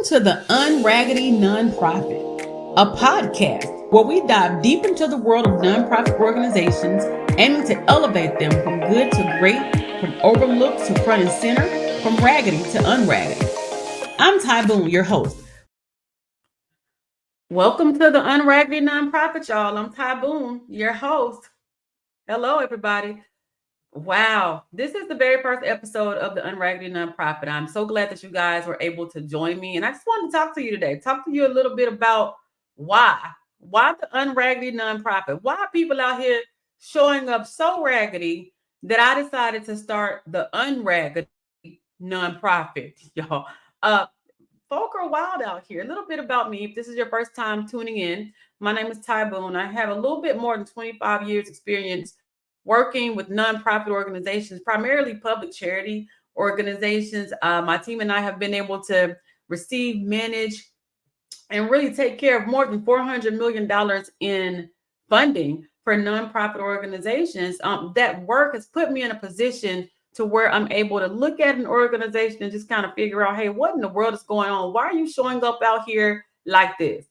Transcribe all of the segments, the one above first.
Welcome to the Unraggedy Nonprofit, a podcast where we dive deep into the world of nonprofit organizations, aiming to elevate them from good to great, from overlooked to front and center, from raggedy to unraggedy. I'm Ty Boone, your host. Welcome to the Unraggedy Nonprofit, y'all. I'm Ty Boone, your host. Hello, everybody. Wow, this is the very first episode of the Unraggedy Nonprofit. I'm so glad that you guys were able to join me. And I just wanted to talk to you today, talk to you a little bit about why the Unraggedy Nonprofit, why are people out here showing up so raggedy that I decided to start the Unraggedy Nonprofit, y'all. Folk are wild out here. A little bit about me. If this is your first time tuning in, my name is Ty Boone. I have a little bit more than 25 years experience working with nonprofit organizations, primarily public charity organizations. My team and I have been able to receive, manage, and really take care of more than $400 million in funding for nonprofit organizations. That work has put me in a position to where I'm able to look at an organization and just kind of figure out, hey, what in the world is going on? Why are you showing up out here like this?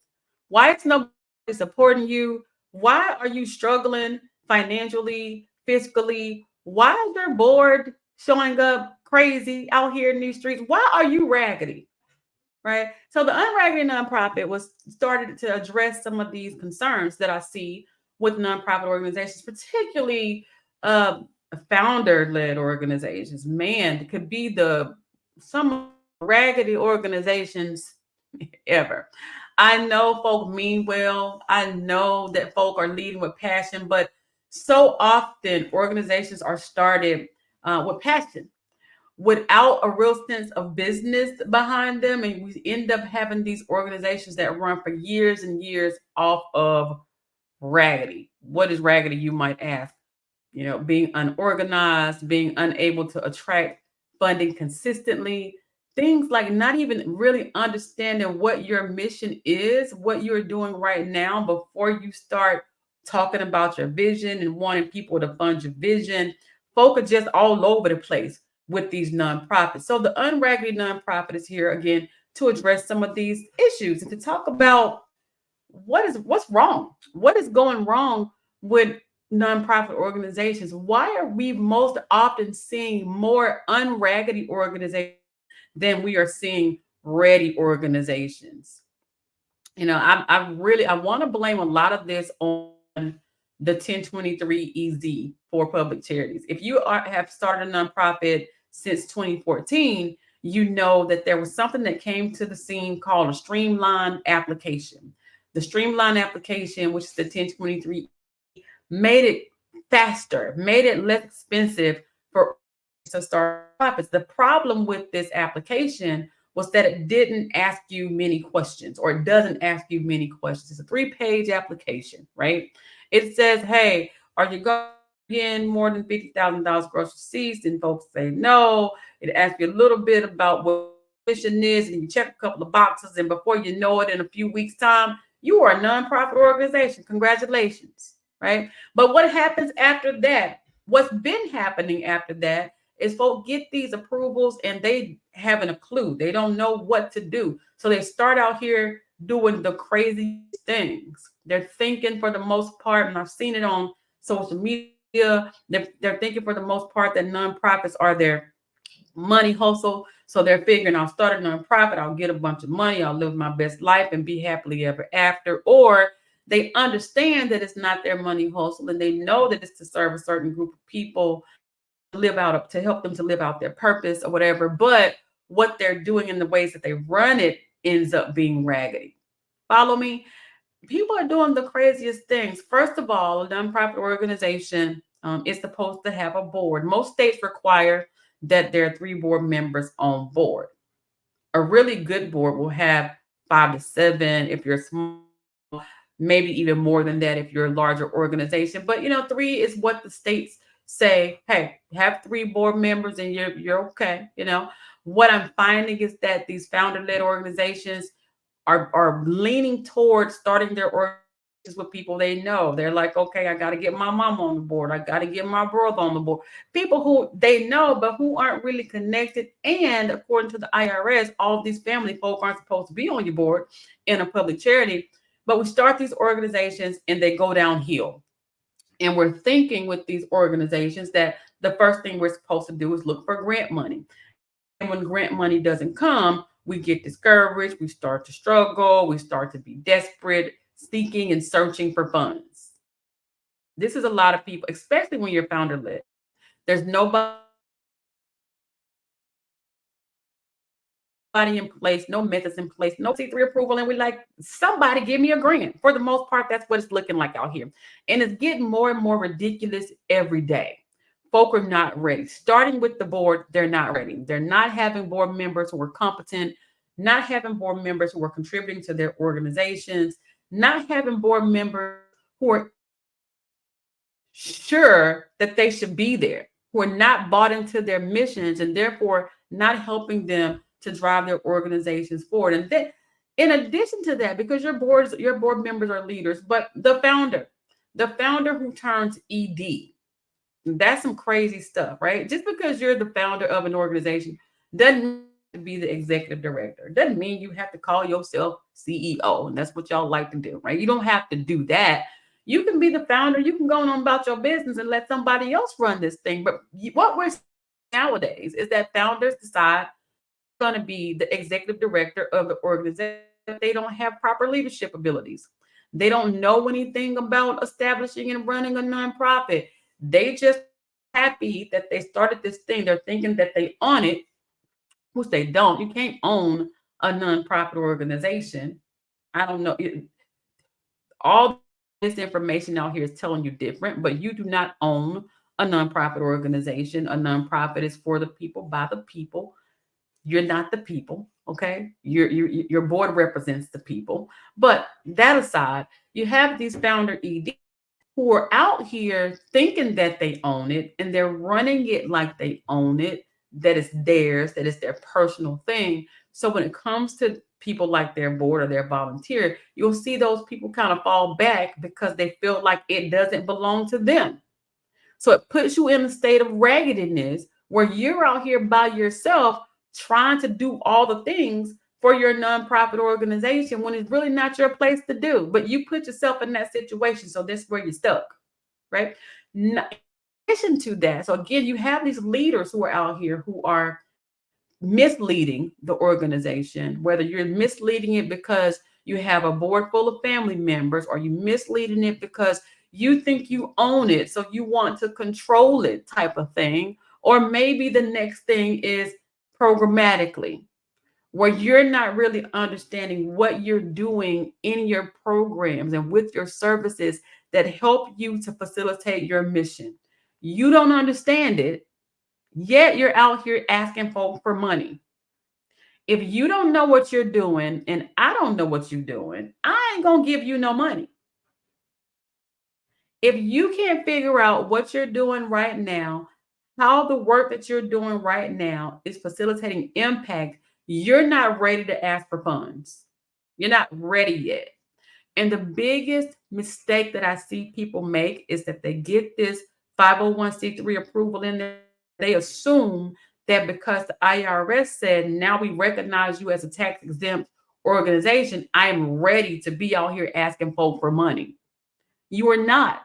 Why is nobody supporting you? Why are you struggling financially, fiscally? Why is your board showing up crazy out here in these streets? Why are you raggedy? Right. So the Unraggedy Nonprofit was started to address some of these concerns that I see with nonprofit organizations, particularly founder-led organizations. Man, it could be some raggedy organizations ever. I know folk mean well. I know that folk are leading with passion, but so often organizations are started with passion without a real sense of business behind them. And we end up having these organizations that run for years and years off of raggedy. What is raggedy, you might ask? You know, being unorganized, being unable to attract funding consistently, things like not even really understanding what your mission is, what you're doing right now before you start talking about your vision and wanting people to fund your vision. Folk are just all over the place with these nonprofits. So the Unraggedy Nonprofit is here again to address some of these issues and to talk about what's wrong, what is going wrong with nonprofit organizations. Why are we most often seeing more unraggedy organizations than we are seeing ready organizations? You know, I want to blame a lot of this on the 1023 EZ for public charities. If you have started a nonprofit since 2014, you know that there was something that came to the scene called a streamlined application. The streamlined application, which is the 1023, made it faster, made it less expensive for to start profits. The problem with this application was that it didn't ask you many questions, or it doesn't ask you many questions. It's a 3-page application, right? It says, hey, are you going in more than $50,000 gross receipts? And folks say no. It asks you a little bit about what mission is, and you check a couple of boxes, and before you know it, in a few weeks' time, you are a nonprofit organization. Congratulations, right? But what happens after that? What's been happening after that is folks get these approvals and they haven't a clue. They don't know what to do. So they start out here doing the crazy things. They're thinking for the most part, and I've seen it on social media, they're thinking for the most part that nonprofits are their money hustle. So they're figuring I'll start a nonprofit, I'll get a bunch of money, I'll live my best life and be happily ever after. Or they understand that it's not their money hustle and they know that it's to serve a certain group of people, to help them to live out their purpose or whatever. But what they're doing in the ways that they run it ends up being raggedy. Follow me? People are doing the craziest things. First of all, a nonprofit organization is supposed to have a board. Most states require that there are 3 board members on board. A really good board will have 5 to 7 if you're small, maybe even more than that if you're a larger organization. But 3 is what the states say. Hey, have 3 board members and you're okay. What I'm finding is that these founder-led organizations are leaning towards starting their organization is with people they know. They're like, okay, I got to get my mom on the board. I got to get my brother on the board. People who they know, but who aren't really connected. And according to the IRS, all of these family folk aren't supposed to be on your board in a public charity. But we start these organizations and they go downhill. And we're thinking with these organizations that the first thing we're supposed to do is look for grant money. And when grant money doesn't come, we get discouraged, we start to struggle, we start to be desperate, seeking and searching for funds. This is a lot of people, especially when you're founder led. There's nobody in place, no methods in place, no C3 approval. And we're like, somebody give me a grant. For the most part, that's what it's looking like out here. And it's getting more and more ridiculous every day. Folk are not ready. Starting with the board, they're not ready. They're not having board members who are competent, not having board members who are contributing to their organizations, not having board members who are sure that they should be there, who are not bought into their missions and therefore not helping them to drive their organizations forward. And then in addition to that, because your board members are leaders, but the founder who turns ED, that's some crazy stuff, right? Just because you're the founder of an organization doesn't mean to be the executive director. Doesn't mean you have to call yourself CEO. And that's what y'all like to do, right? You don't have to do that. You can be the founder. You can go on about your business and let somebody else run this thing. But what we're seeing nowadays is that founders decide going to be the executive director of the organization. They don't have proper leadership abilities. They don't know anything about establishing and running a nonprofit. They just happy that they started this thing. They're thinking that they own it, which they don't. You can't own a nonprofit organization. I don't know. All this information out here is telling you different, but you do not own a nonprofit organization. A nonprofit is for the people, by the people. You're not the people, okay? Your board represents the people. But that aside, you have these founder ED who are out here thinking that they own it and they're running it like they own it, that it's theirs, that it's their personal thing. So when it comes to people like their board or their volunteer, you'll see those people kind of fall back because they feel like it doesn't belong to them. So it puts you in a state of raggediness where you're out here by yourself trying to do all the things for your nonprofit organization when it's really not your place to do. But you put yourself in that situation. So that's where you're stuck, right? In addition to that, so again, you have these leaders who are out here who are misleading the organization, whether you're misleading it because you have a board full of family members, or you misleading it because you think you own it, so you want to control it type of thing. Or maybe the next thing is programmatically, where you're not really understanding what you're doing in your programs and with your services that help you to facilitate your mission. You don't understand it, yet you're out here asking folks for money. If you don't know what you're doing and I don't know what you're doing, I ain't gonna give you no money. If you can't figure out what you're doing right now, how the work that you're doing right now is facilitating impact, you're not ready to ask for funds. You're not ready yet. And the biggest mistake that I see people make is that they get this 501c3 approval in there. They assume that because the IRS said, now we recognize you as a tax exempt organization, I am ready to be out here asking folk for money. You are not.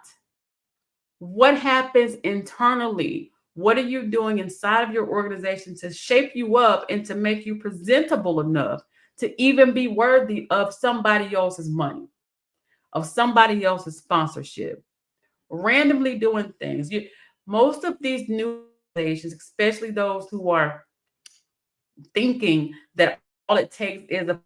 What happens internally? What are you doing inside of your organization to shape you up and to make you presentable enough to even be worthy of somebody else's money, of somebody else's sponsorship? Randomly doing things. Most of these new organizations, especially those who are thinking that all it takes is a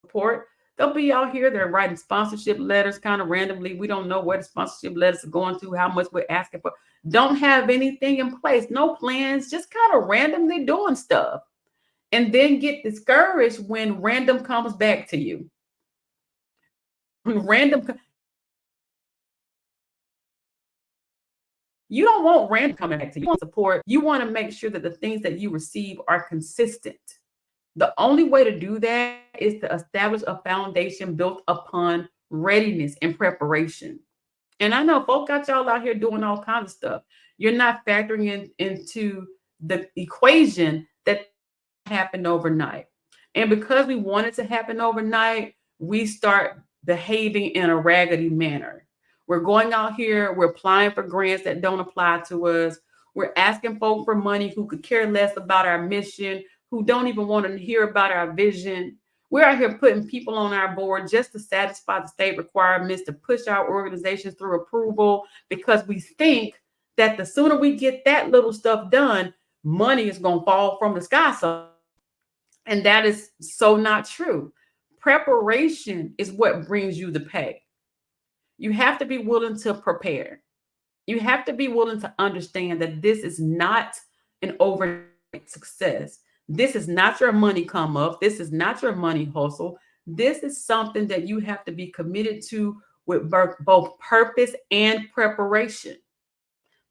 support, they'll be out here, they're writing sponsorship letters kind of randomly. We don't know where the sponsorship letters are going to, how much we're asking for. Don't have anything in place, no plans, just kind of randomly doing stuff. And then get discouraged when random comes back to you. When random, you don't want random coming back to you. You want support. You want to make sure that the things that you receive are consistent. The only way to do that is to establish a foundation built upon readiness and preparation. And I know folk got y'all out here doing all kinds of stuff. You're not factoring into the equation that happened overnight. And because we want it to happen overnight, we start behaving in a raggedy manner. We're going out here, we're applying for grants that don't apply to us. We're asking folk for money who could care less about our mission, who don't even want to hear about our vision. We're out here putting people on our board just to satisfy the state requirements to push our organizations through approval because we think that the sooner we get that little stuff done, money is going to fall from the sky. And that is so not true. Preparation is what brings you the pay. You have to be willing to prepare. You have to be willing to understand that this is not an overnight success. This is not your money come up. This is not your money hustle. This is something that you have to be committed to with both purpose and preparation.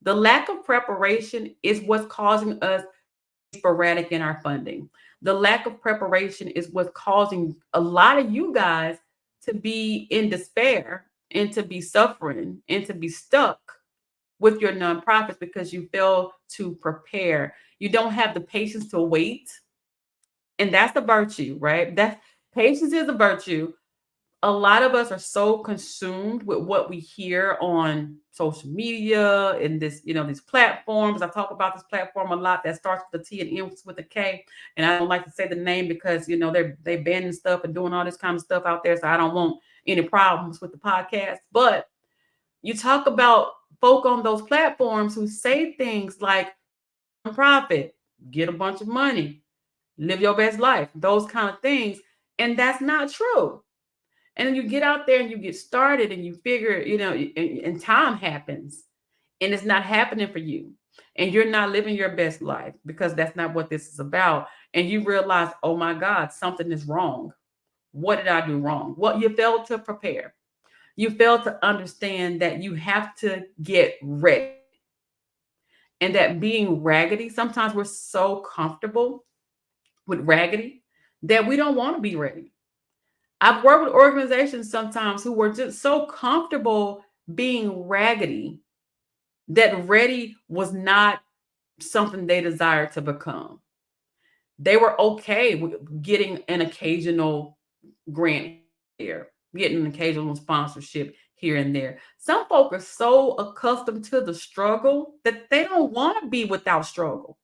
The lack of preparation is what's causing us sporadic in our funding. The lack of preparation is what's causing a lot of you guys to be in despair and to be suffering and to be stuck with your nonprofits because you fail to prepare. You don't have the patience to wait. And that's a virtue, right? That's patience is a virtue. A lot of us are so consumed with what we hear on social media and this, these platforms. I talk about this platform a lot that starts with a T and ends with a K. And I don't like to say the name because they banning stuff and doing all this kind of stuff out there. So I don't want any problems with the podcast. But you talk about folk on those platforms who say things like profit, get a bunch of money, live your best life, those kind of things. And that's not true. And then you get out there and you get started and you figure, and time happens and it's not happening for you. And you're not living your best life because that's not what this is about. And you realize, oh my God, something is wrong. What did I do wrong? Well, you failed to prepare. You failed to understand that you have to get ready. And that being raggedy, sometimes we're so comfortable with raggedy that we don't want to be ready. I've worked with organizations sometimes who were just so comfortable being raggedy that ready was not something they desired to become. They were okay with getting an occasional grant here, getting an occasional sponsorship here and there. Some folk are so accustomed to the struggle that they don't want to be without struggle.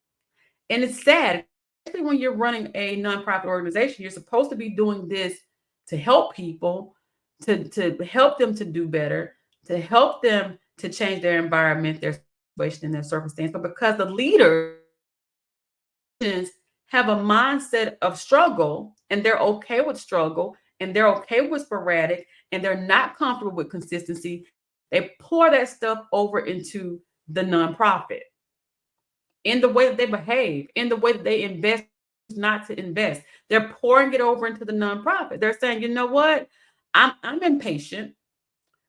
And it's sad, especially when you're running a nonprofit organization. You're supposed to be doing this to help people, to help them to do better, to help them to change their environment, their situation, and their circumstance. But because the leaders have a mindset of struggle and they're okay with struggle and they're okay with sporadic and they're not comfortable with consistency, they pour that stuff over into the nonprofit in the way that they behave, in the way that they invest, not to invest. They're pouring it over into the nonprofit. They're saying, you know what? I'm impatient.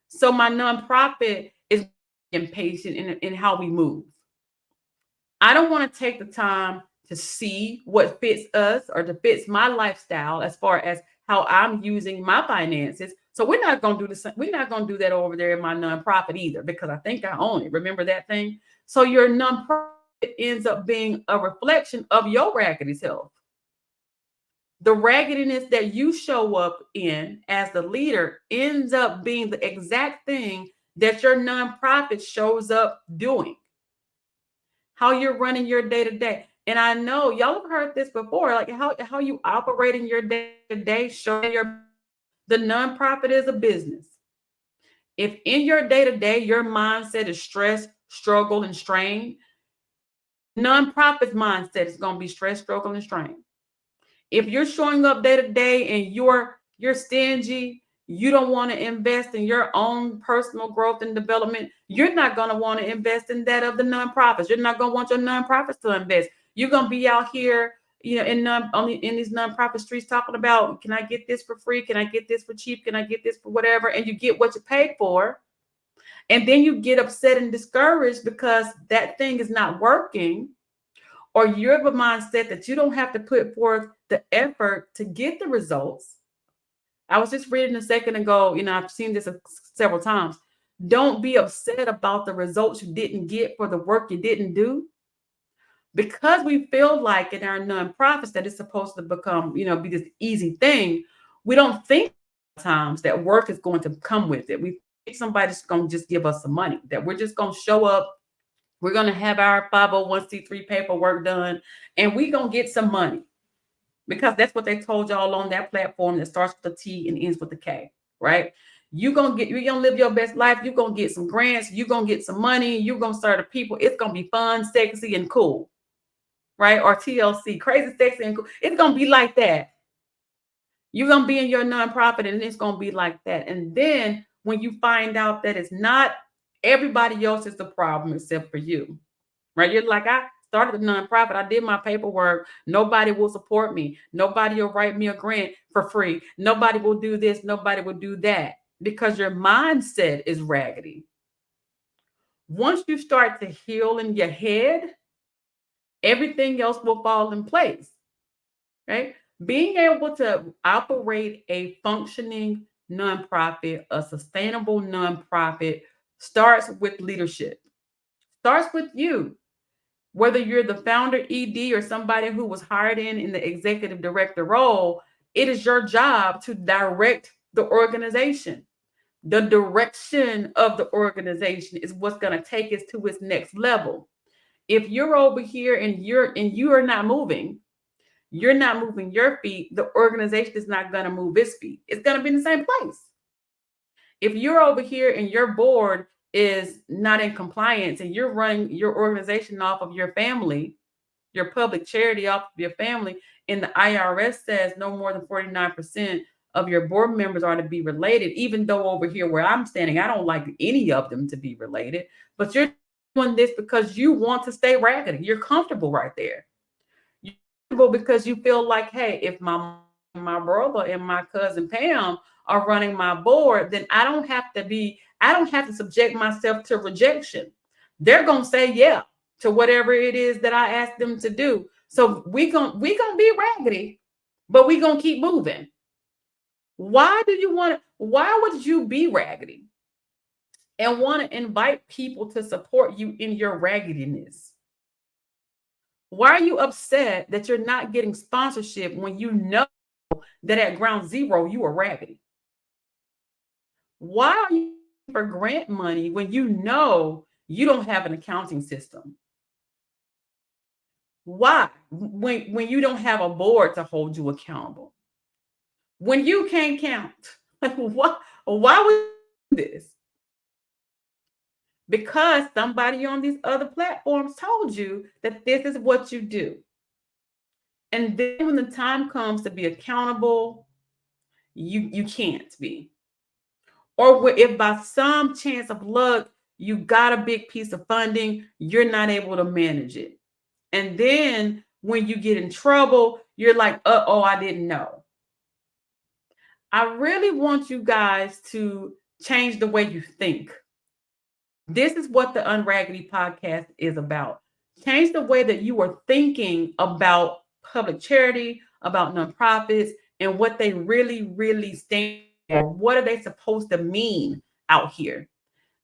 So my nonprofit is impatient in how we move. I don't want to take the time to see what fits us or to fits my lifestyle as far as how I'm using my finances. So we're not going to do the same. We're not going to do that over there in my nonprofit either because I think I own it. Remember that thing? So your nonprofit ends up being a reflection of your raggedy self. The raggediness that you show up in as the leader ends up being the exact thing that your nonprofit shows up doing. How you're running your day to day. And I know y'all have heard this before, like how you operate in your day to day, showing your the nonprofit is a business. If in your day to day your mindset is stress, struggle, and strain, nonprofit's mindset is going to be stress, struggle, and strain. If you're showing up day to day and you're stingy, you don't want to invest in your own personal growth and development, you're not going to want to invest in that of the nonprofits. You're not going to want your nonprofits to invest. You're going to be out here, in these nonprofit streets talking about, can I get this for free? Can I get this for cheap? Can I get this for whatever? And you get what you paid for. And then you get upset and discouraged because that thing is not working, or you're of a mindset that you don't have to put forth the effort to get the results. I was just reading a second ago, I've seen this several times. Don't be upset about the results you didn't get for the work you didn't do, because we feel like in our nonprofits that it's supposed to become, be this easy thing. We don't think times that work is going to come with it. We think somebody's going to just give us some money, that we're just going to show up, we're going to have our 501c3 paperwork done, and we're going to get some money, because that's what they told y'all on that platform that starts with a T and ends with a K, right? You're gonna live your best life. You're gonna get some grants. You're gonna get some money. You're gonna serve the people. It's gonna be fun, sexy, and cool, right? Or TLC, crazy, sexy, and cool. It's gonna be like that. You're gonna be in your nonprofit, and it's gonna be like that. And then when you find out that it's not, everybody else is the problem except for you, right? You're like, I started a nonprofit. I did my paperwork. Nobody will support me. Nobody will write me a grant for free. Nobody will do this. Nobody will do that, because your mindset is raggedy. Once you start to heal in your head, everything else will fall in place, right? Being able to operate a functioning nonprofit, a sustainable nonprofit, starts with leadership, starts with you. Whether you're the founder, ED, or somebody who was hired in the executive director role, it is your job to direct the organization. The direction of the organization is what's going to take us to its next level. If you're over here and you are not moving, you're not moving your feet, the organization is not going to move its feet. It's going to be in the same place. If you're over here and your board is not in compliance and you're running your organization off of your family, your public charity off of your family, and the IRS says no more than 49% of your board members are to be related, even though over here where I'm standing, I don't like any of them to be related, but you're doing this because you want to stay raggedy. You're comfortable right there. You're comfortable because you feel like, hey, if my brother and my cousin Pam are running my board, then I don't have to subject myself to rejection. They're gonna say yeah to whatever it is that I ask them to do. So we gonna be raggedy, but we gonna keep moving. Why would you be raggedy and want to invite people to support you in your raggediness? Why are you upset that you're not getting sponsorship when you know that at ground zero you are raggedy? Why are you for grant money when you know you don't have an accounting system? Why? When you don't have a board to hold you accountable? When you can't count? Like why would you do this? Because somebody on these other platforms told you that this is what you do. And then when the time comes to be accountable, you can't be. Or if by some chance of luck you got a big piece of funding, you're not able to manage it. And then when you get in trouble, you're like, oh, I didn't know. I really want you guys to change the way you think. This is what the Unraggedy podcast is about. Change the way that you are thinking about public charity, about nonprofits, and what they really, really stand for. What are they supposed to mean out here?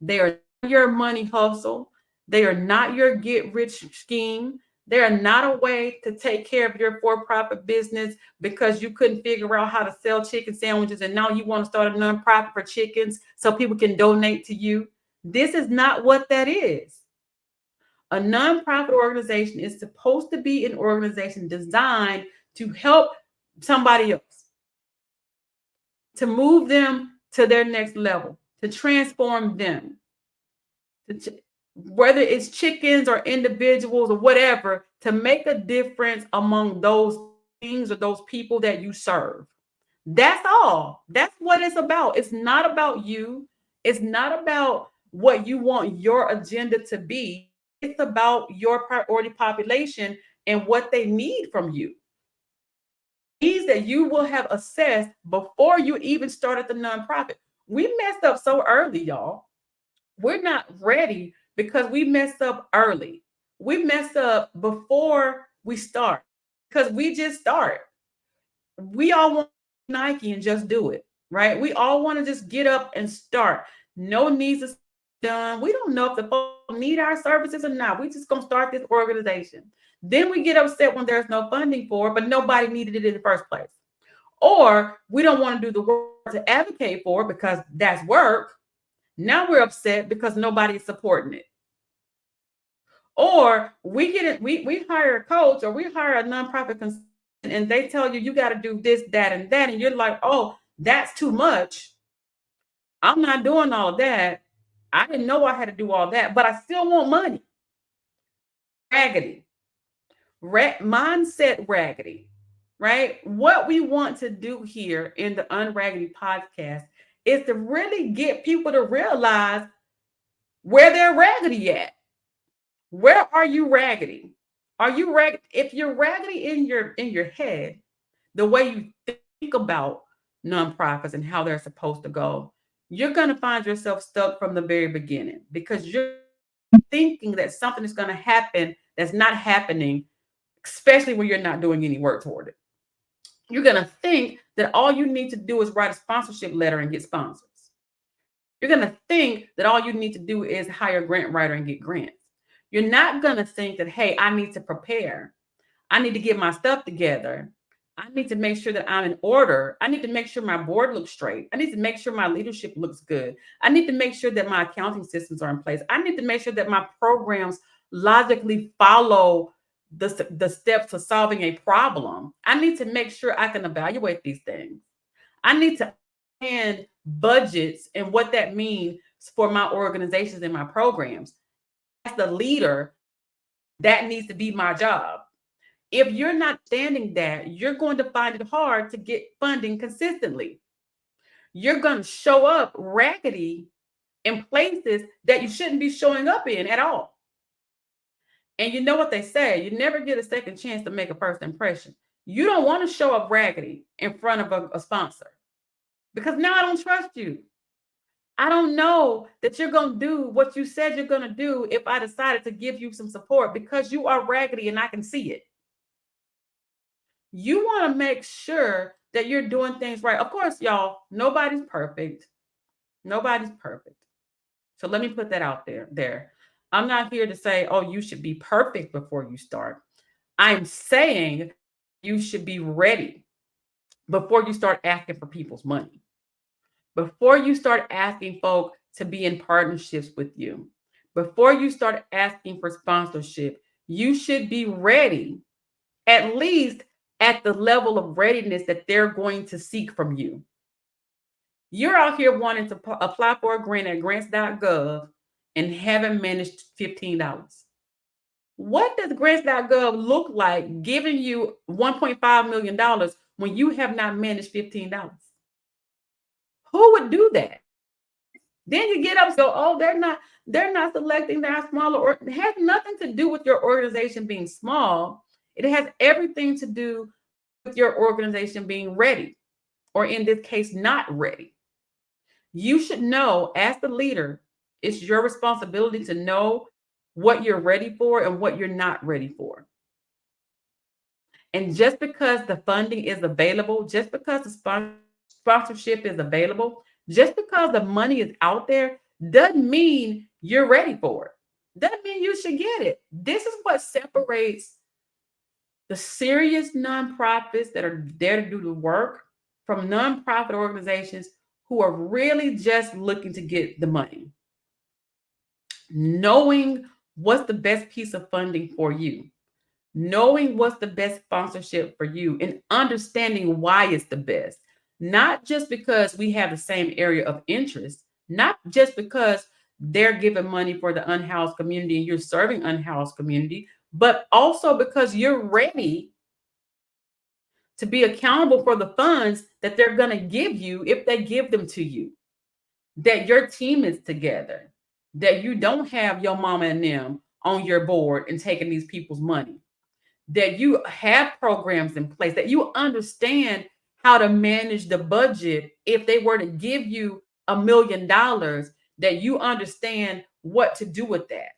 They are not your money hustle. They are not your get rich scheme. They are not a way to take care of your for-profit business because you couldn't figure out how to sell chicken sandwiches and now you want to start a nonprofit for chickens so people can donate to you. This is not what that is. A nonprofit organization is supposed to be an organization designed to help somebody else, to move them to their next level, to transform them, whether it's chickens or individuals or whatever, to make a difference among those things or those people that you serve. That's all. That's what it's about. It's not about you. It's not about what you want your agenda to be. It's about your priority population and what they need from you. Needs that you will have assessed before you even started the nonprofit. We messed up so early, y'all. We're not ready because we messed up early. We messed up before we start because we just start. We all want Nike and just do it, right? We all want to just get up and start. No needs to done. We don't know if the folks need our services or not. We just gonna start this organization. Then we get upset when there's no funding for it, but nobody needed it in the first place. Or we don't want to do the work to advocate for it because that's work. Now we're upset because nobody's supporting it. Or we get it, we hire a coach or we hire a nonprofit consultant and they tell you you got to do this, that, and that, and you're like, oh, that's too much. I'm not doing all that. I didn't know I had to do all that, but I still want money. Raggedy. Mindset raggedy, right? What we want to do here in the Unraggedy podcast is to really get people to realize where they're raggedy at. Where are you raggedy? Are you raggedy? If you're raggedy in your head, the way you think about nonprofits and how they're supposed to go, you're going to find yourself stuck from the very beginning because you're thinking that something is going to happen that's not happening, especially when you're not doing any work toward it. You're going to think that all you need to do is write a sponsorship letter and get sponsors. You're going to think that all you need to do is hire a grant writer and get grants. You're not going to think that, hey, I need to prepare. I need to get my stuff together. I need to make sure that I'm in order. I need to make sure my board looks straight. I need to make sure my leadership looks good. I need to make sure that my accounting systems are in place. I need to make sure that my programs logically follow the steps to solving a problem. I need to make sure I can evaluate these things. I need to understand budgets and what that means for my organizations and my programs. As the leader, that needs to be my job. If you're not standing that, you're going to find it hard to get funding consistently. You're going to show up raggedy in places that you shouldn't be showing up in at all. And you know what they say, you never get a second chance to make a first impression. You don't want to show up raggedy in front of a sponsor because now I don't trust you. I don't know that you're going to do what you said you're going to do if I decided to give you some support because you are raggedy and I can see it. You want to make sure that you're doing things right. Of course, y'all, nobody's perfect. Nobody's perfect. So let me put that out there. I'm not here to say, oh, you should be perfect before you start. I'm saying you should be ready before you start asking for people's money. Before you start asking folk to be in partnerships with you. Before you start asking for sponsorship, you should be ready, at least at the level of readiness that they're going to seek from you. You're out here wanting to apply for a grant at grants.gov and haven't managed $15. What does grants.gov look like giving you $1.5 million when you have not managed $15? Who would do that? Then you get up and go, oh, they're not selecting that smaller, or it has nothing to do with your organization being small. It has everything to do with your organization being ready, or in this case, not ready. You should know, as the leader, it's your responsibility to know what you're ready for and what you're not ready for. And just because the funding is available, just because the sponsorship is available, just because the money is out there, doesn't mean you're ready for it. Doesn't mean you should get it. This is what separates the serious nonprofits that are there to do the work from nonprofit organizations who are really just looking to get the money. Knowing what's the best piece of funding for you, knowing what's the best sponsorship for you, and understanding why it's the best. Not just because we have the same area of interest, not just because they're giving money for the unhoused community and you're serving unhoused community, but also because you're ready to be accountable for the funds that they're going to give you if they give them to you. That your team is together, that you don't have your mama and them on your board and taking these people's money, that you have programs in place, that you understand how to manage the budget. If they were to give you $1 million, that you understand what to do with that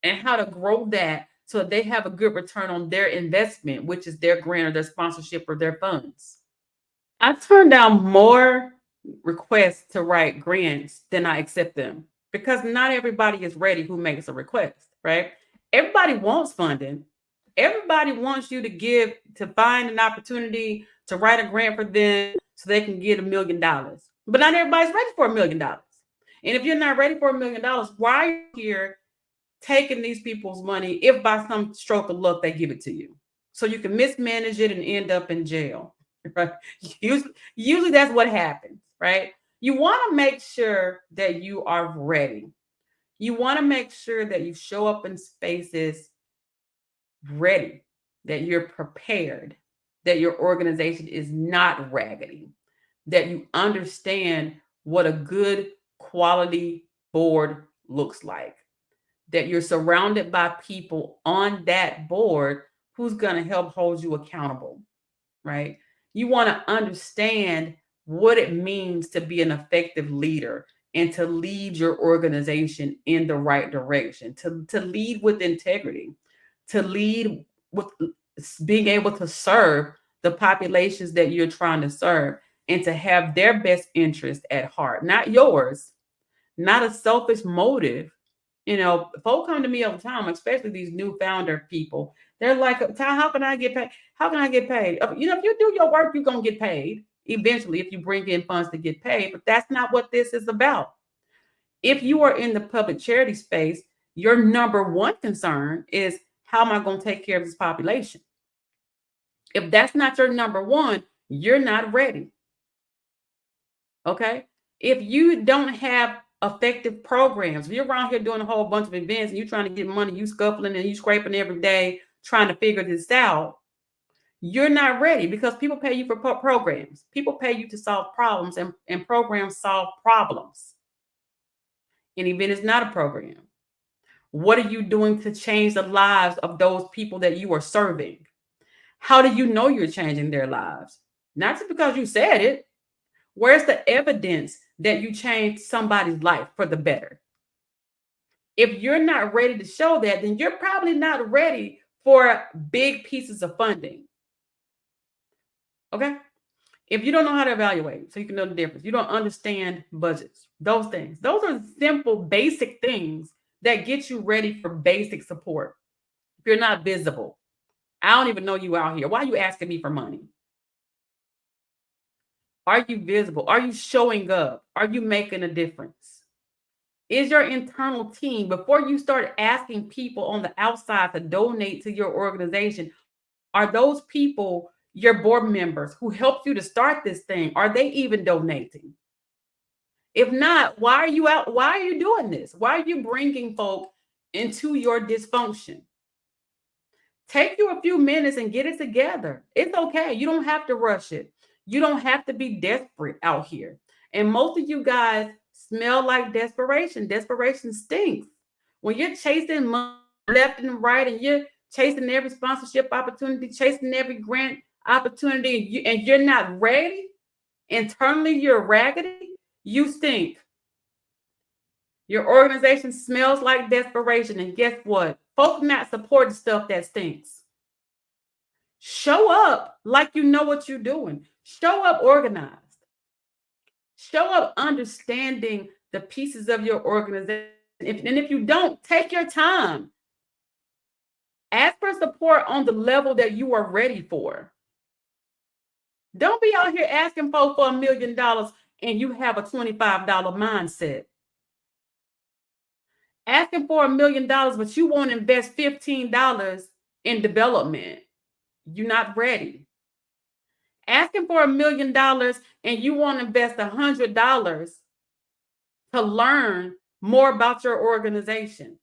and how to grow that so that they have a good return on their investment, which is their grant or their sponsorship or their funds. I turn down more requests to write grants than I accept them because not everybody is ready who makes a request, right? Everybody wants funding. Everybody wants you to give to find an opportunity to write a grant for them so they can get $1 million. But not everybody's ready for $1 million. And if you're not ready for $1 million, why are you here taking these people's money if by some stroke of luck they give it to you? So you can mismanage it and end up in jail. Right? Usually that's what happens, right? You want to make sure that you are ready. You want to make sure that you show up in spaces ready, that you're prepared, that your organization is not raggedy, that you understand what a good quality board looks like, that you're surrounded by people on that board who's going to help hold you accountable, right? You want to understand what it means to be an effective leader and to lead your organization in the right direction, to lead with integrity, to lead with being able to serve the populations that you're trying to serve and to have their best interest at heart, not yours, not a selfish motive. Folk come to me all the time, especially these new founder people. They're like, Ty, how can I get paid? How can I get paid? If you do your work, you're going to get paid eventually if you bring in funds to get paid. But that's not what this is about. If you are in the public charity space, your number one concern is how am I going to take care of this population? If that's not your number one, you're not ready. Okay. If you don't have effective programs, if you're around here doing a whole bunch of events and you're trying to get money, you scuffling and you scraping every day trying to figure this out, you're not ready because people pay you for programs. People pay you to solve problems, and programs solve problems. An event is not a program. What are you doing to change the lives of those people that you are serving? How do you know you're changing their lives? Not just because you said it. Where's the evidence that you changed somebody's life for the better? If you're not ready to show that, then you're probably not ready for big pieces of funding. Okay? If you don't know how to evaluate, so you can know the difference, you don't understand budgets, those things. Those are simple, basic things that get you ready for basic support. If you're not visible, I don't even know you out here. Why are you asking me for money? Are you visible? Are you showing up? Are you making a difference? Is your internal team, before you start asking people on the outside to donate to your organization, are those people your board members who helped you to start this thing? Are they even donating? If not, why are you out? Why are you doing this? Why are you bringing folk into your dysfunction? Take you a few minutes and get it together. It's okay. You don't have to rush it. You don't have to be desperate out here. And most of you guys smell like desperation. Desperation stinks. When you're chasing money left and right and you're chasing every sponsorship opportunity, chasing every grant opportunity, and you're not ready, internally you're raggedy, you stink. Your organization smells like desperation. And guess what? Folk not supporting stuff that stinks. Show up like you know what you're doing. Show up organized. Show up understanding the pieces of your organization. And if you don't, take your time. Ask for support on the level that you are ready for. Don't be out here asking folks for $1 million and you have a $25 mindset. Asking for $1 million, but you won't invest $15 in development. You're not ready. Asking for $1 million and you want to invest $100 to learn more about your organization.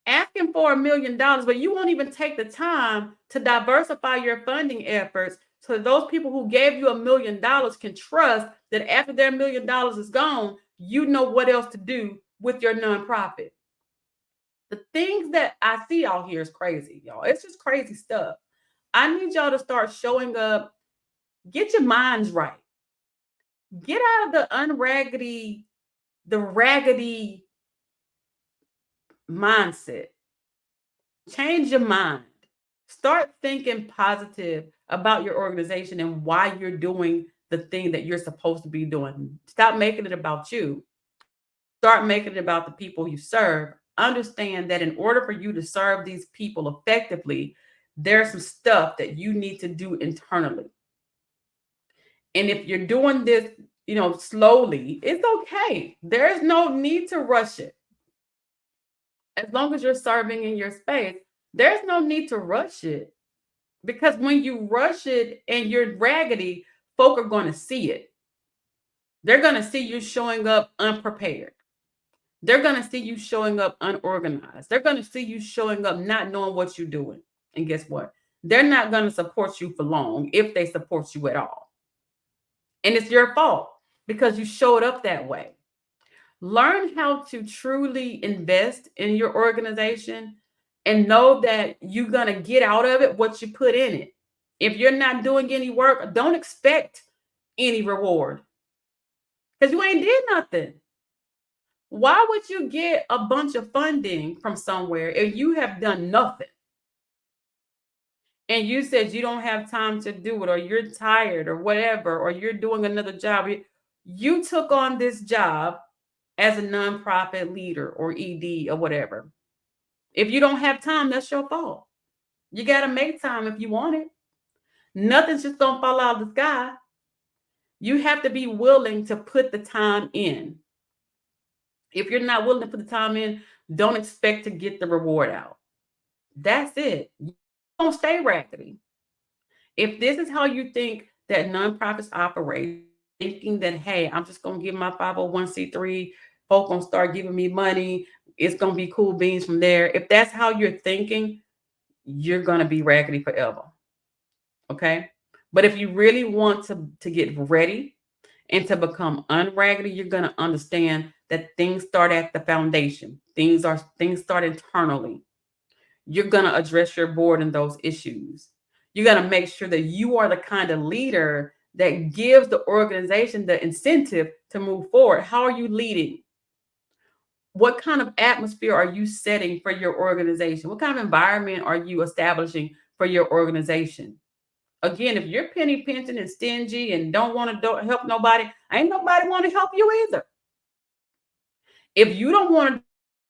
Asking for $1 million, but you won't even take the time to diversify your funding efforts so that those people who gave you $1 million can trust that after their $1 million is gone, you know what else to do with your nonprofit. The things that I see out here is crazy, y'all. It's just crazy stuff. I need y'all to start showing up. Get your minds right. Get out of the raggedy mindset. Change your mind. Start thinking positive about your organization and why you're doing the thing that you're supposed to be doing. Stop making it about you. Start making it about the people you serve. Understand that in order for you to serve these people effectively, there's some stuff that you need to do internally. And if you're doing this, slowly, it's okay. There's no need to rush it. As long as you're serving in your space, there's no need to rush it. Because when you rush it and you're raggedy, folk are going to see it. They're going to see you showing up unprepared. They're going to see you showing up unorganized. They're going to see you showing up not knowing what you're doing. And guess what? They're not going to support you for long if they support you at all. And it's your fault because you showed up that way. Learn how to truly invest in your organization and know that you're going to get out of it what you put in it. If you're not doing any work, don't expect any reward because you ain't did nothing. Why would you get a bunch of funding from somewhere if you have done nothing? And you said you don't have time to do it, or you're tired, or whatever, or you're doing another job. You took on this job as a nonprofit leader or ED or whatever. If you don't have time, that's your fault. You got to make time if you want it. Nothing's just going to fall out of the sky. You have to be willing to put the time in. If you're not willing to put the time in, don't expect to get the reward out. That's it. You don't stay raggedy. If this is how you think that nonprofits operate, thinking that, hey, I'm just going to give my 501c3, folk going to start giving me money, it's going to be cool beans from there. If that's how you're thinking, you're going to be raggedy forever. Okay? But if you really want to get ready and to become unraggedy, you're going to understand that things start at the foundation. Things start internally. You're going to address your board and those issues. You got to make sure that you are the kind of leader that gives the organization the incentive to move forward. How are you leading? What kind of atmosphere are you setting for your organization? What kind of environment are you establishing for your organization? Again, if you're penny pinching and stingy and don't want to help nobody, ain't nobody want to help you either. If you don't want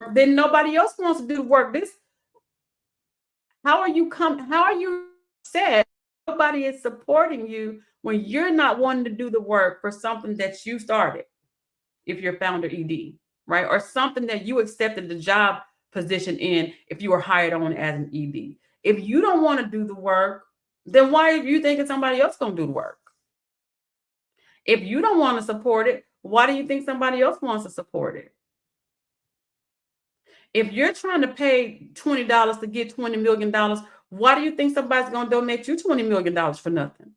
to, then nobody else wants to do the work. How are you upset nobody is supporting you when you're not wanting to do the work for something that you started, if you're founder ED, right? Or something that you accepted the job position in if you were hired on as an ED. If you don't want to do the work, then why are you thinking somebody else going to do the work? If you don't want to support it, why do you think somebody else wants to support it? If you're trying to pay $20 to get $20 million, why do you think somebody's going to donate you $20 million for nothing?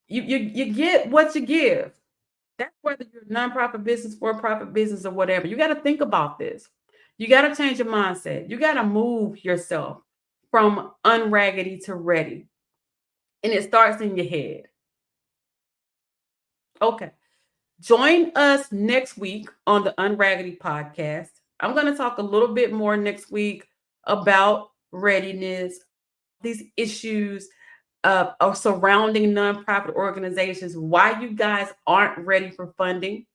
You get what you give. That's whether you're a nonprofit business, for-profit business, or whatever. You got to think about this. You got to change your mindset. You got to move yourself from unraggedy to ready. And it starts in your head. Okay. Join us next week on the Unraggedy podcast. I'm going to talk a little bit more next week about readiness, these issues of surrounding nonprofit organizations, why you guys aren't ready for funding,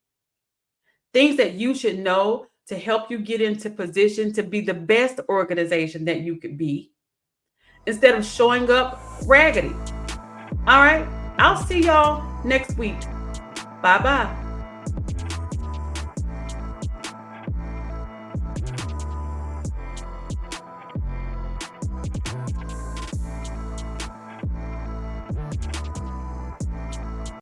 things that you should know to help you get into position to be the best organization that you could be instead of showing up raggedy. All right. I'll see y'all next week. Bye-bye.